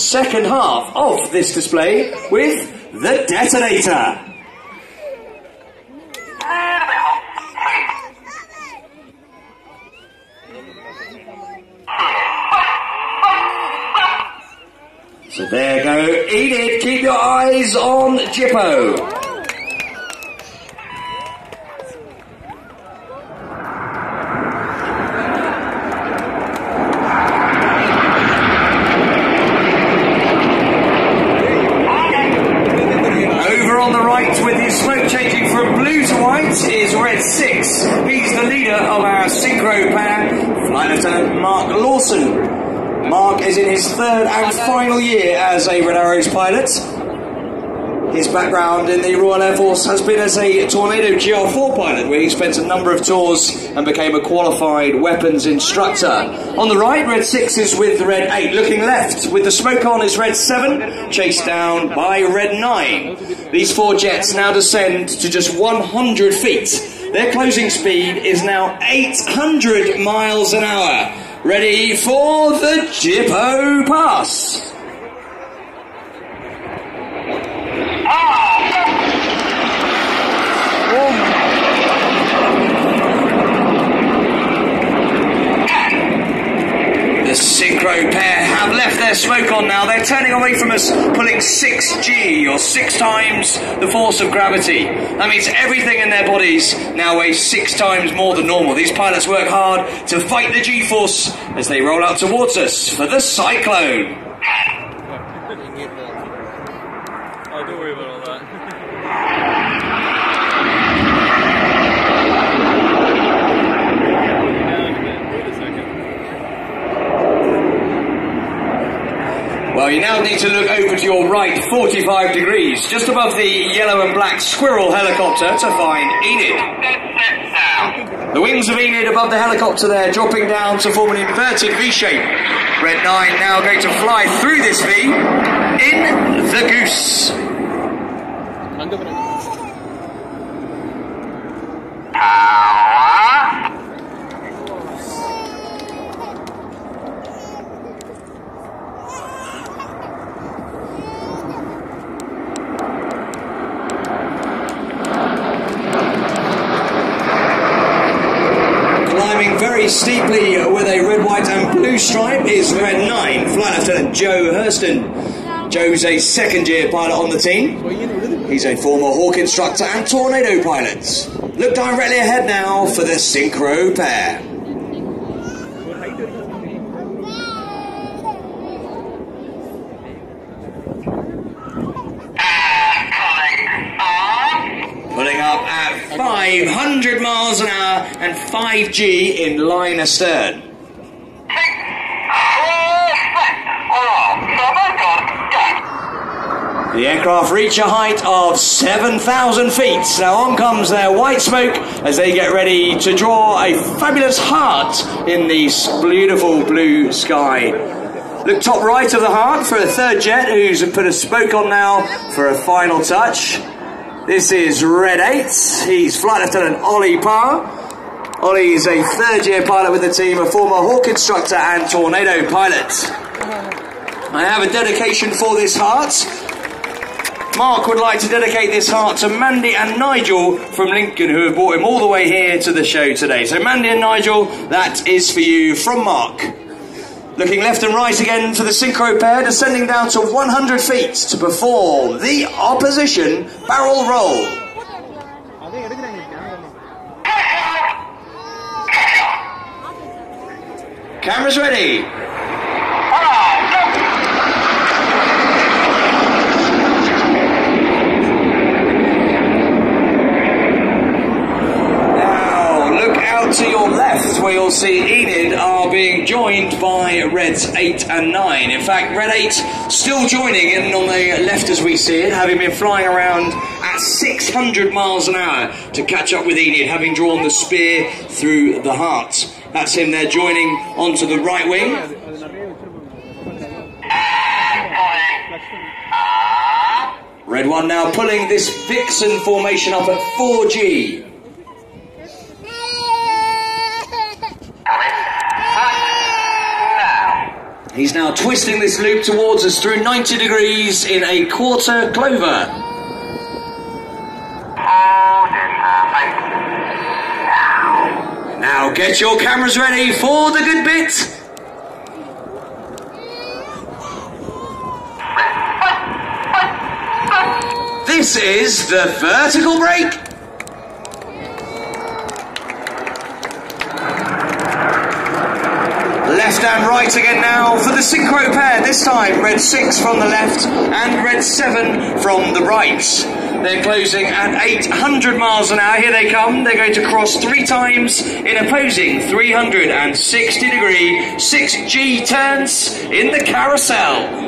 second half of this display with the detonator. So there go, Enid, keep your eyes on Jippo. Over on the right with his smoke changing from blue to white is Red 6. He's the leader of our synchro pair, Flight Lieutenant Mark Lawson. Mark is in his third and final year as a Red Arrows pilot. His background in the Royal Air Force has been as a Tornado GR4 pilot, where he spent a number of tours and became a qualified weapons instructor. On the right, Red 6 is with Red 8. Looking left, with the smoke on, is Red 7, chased down by Red 9. These 4 jets now descend to just 100 feet. Their closing speed is now 800 miles an hour. Ready for the Jippo pass. The synchro pair have left their smoke on now. They're turning away from us, pulling 6G, or 6 times the force of gravity. That means everything in their bodies now weighs 6 times more than normal. These pilots work hard to fight the G-force as they roll out towards us for the cyclone. Oh, don't worry about all that. Well, you now need to look over to your right 45 degrees, just above the yellow and black squirrel helicopter to find Enid. The wings of Enid above the helicopter there, dropping down to form an inverted V shape. Red 9 now going to fly through this V in the Goose. Very steeply with a red, white and blue stripe is Red 9, Flight Lieutenant Joe Hurston. Joe's a second-year pilot on the team. He's a former Hawk instructor and Tornado pilot. Look directly ahead now for the synchro pair. Pulling up at 500 miles an hour and 5G in line astern. The aircraft reach a height of 7,000 feet. Now on comes their white smoke as they get ready to draw a fabulous heart in the beautiful blue sky. Look top right of the heart for a third jet who's put a spoke on now for a final touch. This is Red 8, he's Flight Lieutenant Ollie Parr. Ollie is a third-year pilot with the team, a former Hawk instructor and Tornado pilot. I have a dedication for this heart. Mark would like to dedicate this heart to Mandy and Nigel from Lincoln, who have brought him all the way here to the show today. So Mandy and Nigel, that is for you from Mark. Looking left and right again for the synchro pair, descending down to 100 feet to perform the opposition barrel roll. Cameras ready. To your left, where you'll see Enid are being joined by Reds 8 and 9. In fact, Red 8 still joining in on the left as we see it, having been flying around at 600 miles an hour to catch up with Enid, having drawn the spear through the heart. That's him there joining onto the right wing. Red 1 now pulling this Vixen formation up at 4G. He's now twisting this loop towards us through 90 degrees in a quarter clover. Now get your cameras ready for the good bit. This is the vertical brake. Left and right again now for the synchro pair. This time red 6 from the left and red 7 from the right. They're closing at 800 miles an hour. Here they come. They're going to cross 3 times in opposing 360 degree 6G turns in the carousel.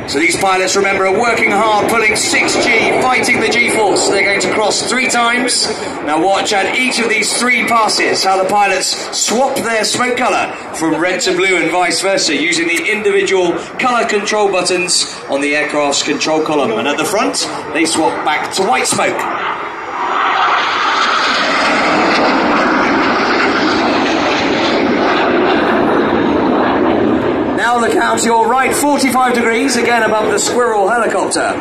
So these pilots, remember, are working hard, pulling 6G, fighting the G-force. They're going to cross 3 times. Now watch at each of these 3 passes how the pilots swap their smoke colour from red to blue and vice versa, using the individual colour control buttons on the aircraft's control column. And at the front, they swap back to white smoke. Now look out to your right, 45 degrees, again above the Squirrel helicopter.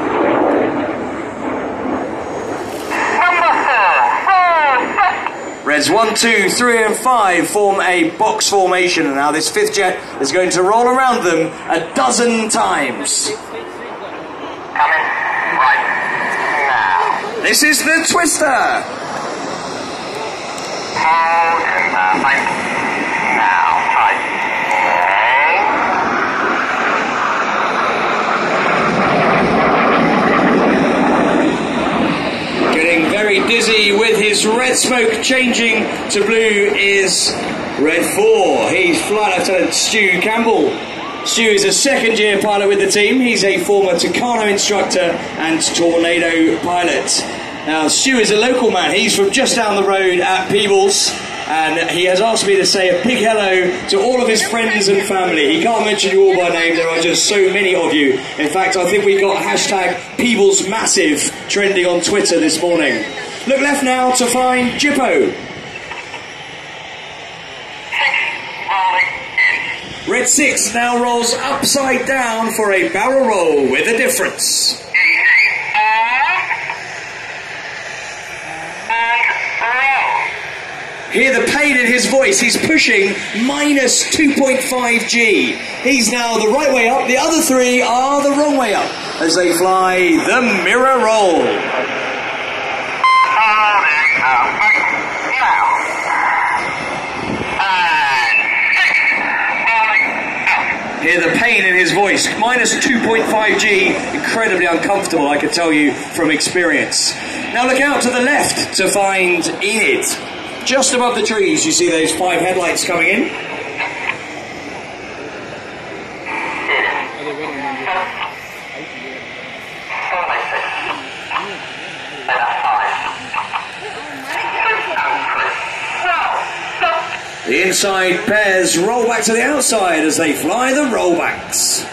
Reds 1, 2, 3 and 5 form a box formation, and now this 5th jet is going to roll around them a dozen times. Coming right now. This is the twister. Hold in the fight. Now, fight. Getting very dizzy with his red smoke, changing to blue is red 4. He's Flight Lieutenant Stu Campbell. Stu is a 2nd-year pilot with the team. He's a former Tucano instructor and Tornado pilot. Now, Stu is a local man. He's from just down the road at Peebles, and he has asked me to say a big hello to all of his friends and family. He can't mention you all by name. There are just so many of you. In fact, I think we got hashtag Peebles Massive trending on Twitter this morning. Look left now to find Jippo. Red 6 now rolls upside down for a barrel roll with a difference. Hear the pain in his voice. He's pushing minus 2.5 G. He's now the right way up. The other 3 are the wrong way up as they fly the mirror roll. Hear the pain in his voice. Minus 2.5 G. Incredibly uncomfortable, I can tell you from experience. Now look out to the left to find Enid. Just above the trees, you see those 5 headlights coming in. The inside pairs roll back to the outside as they fly the rollbacks.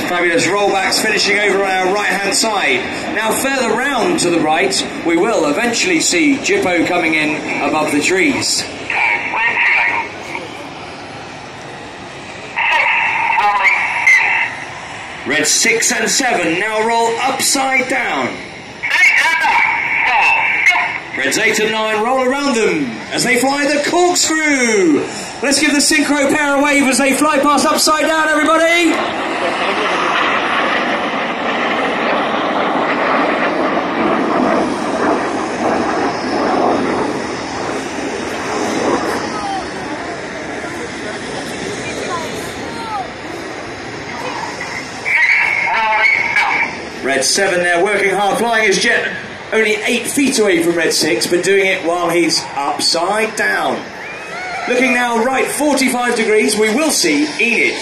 Fabulous rollbacks finishing over on our right-hand side. Now further round to the right, we will eventually see Jippo coming in above the trees. Red 6 and 7 now roll upside down. Reds 8 and 9 roll around them as they fly the corkscrew. Let's give the synchro pair a wave as they fly past upside down, everybody. Red 7 there working hard, flying his jet only 8 feet away from Red 6, but doing it while he's upside down. Looking now right 45 degrees, we will see Enid.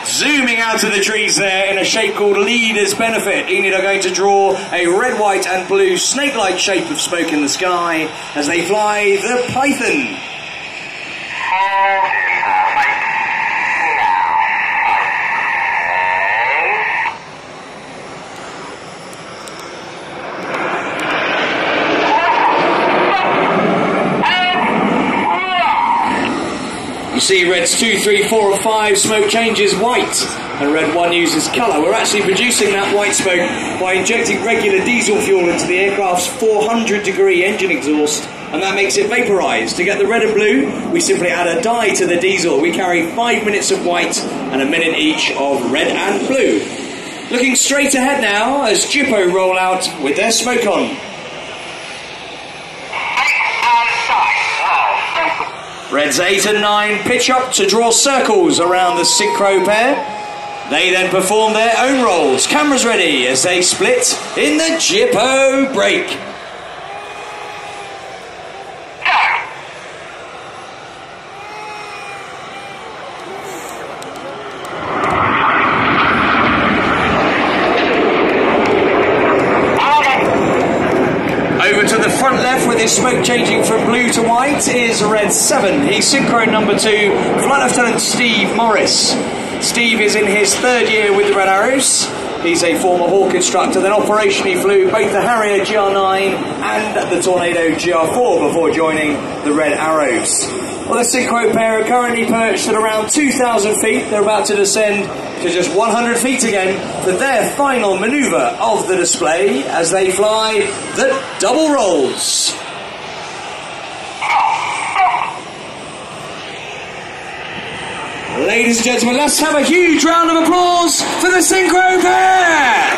Zooming out of the trees there in a shape called Leader's Benefit. Enid are going to draw a red, white and blue snake-like shape of smoke in the sky as they fly the Python. You see reds 2, 3, 4 and 5 smoke changes white and red 1 uses colour. We're actually producing that white smoke by injecting regular diesel fuel into the aircraft's 400 degree engine exhaust, and that makes it vaporised. To get the red and blue, we simply add a dye to the diesel. We carry 5 minutes of white and a minute each of red and blue. Looking straight ahead now as Jippo roll out with their smoke on. Reds 8 and 9 pitch up to draw circles around the synchro pair. They then perform their own rolls. Cameras ready as they split in the Jippo break. Over to the front left with his smoke changing from blue to white is Red 7. He's synchro number 2, Flight Lieutenant Steve Morris. Steve is in his 3rd year with the Red Arrows. He's a former Hawk instructor, then operationally flew both the Harrier GR9 and the Tornado GR4 before joining the Red Arrows. Well, the synchro pair are currently perched at around 2,000 feet. They're about to descend to just 100 feet again for their final manoeuvre of the display as they fly the double rolls. Ladies and gentlemen, let's have a huge round of applause for the synchro pair!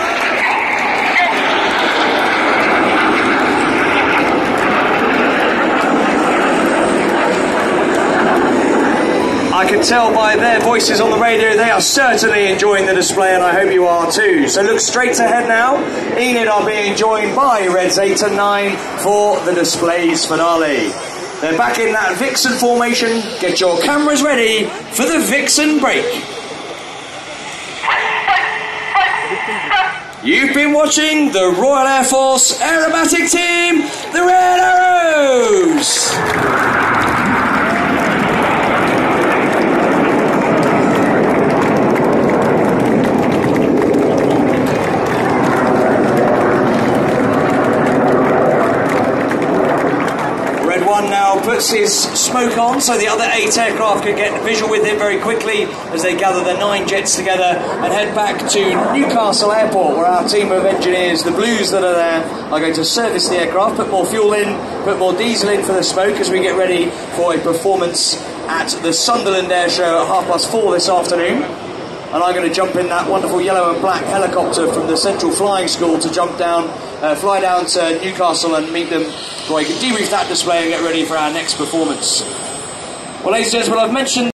I can tell by their voices on the radio they are certainly enjoying the display, and I hope you are too. So look straight ahead now. Enid are being joined by Reds 8 and 9 for the display's finale. They're back in that Vixen formation. Get your cameras ready for the Vixen break. You've been watching the Royal Air Force Aerobatic Team, the Red Arrows. Now puts his smoke on so the other 8 aircraft can get visual with him very quickly as they gather the 9 jets together and head back to Newcastle Airport, where our team of engineers, the Blues that are there, are going to service the aircraft, put more fuel in, put more diesel in for the smoke as we get ready for a performance at the Sunderland Airshow at 4:30 this afternoon. And I'm going to jump in that wonderful yellow and black helicopter from the Central Flying School to jump down, fly down to Newcastle and meet them so I can debrief that display and get ready for our next performance. Well, ladies and gentlemen, I've mentioned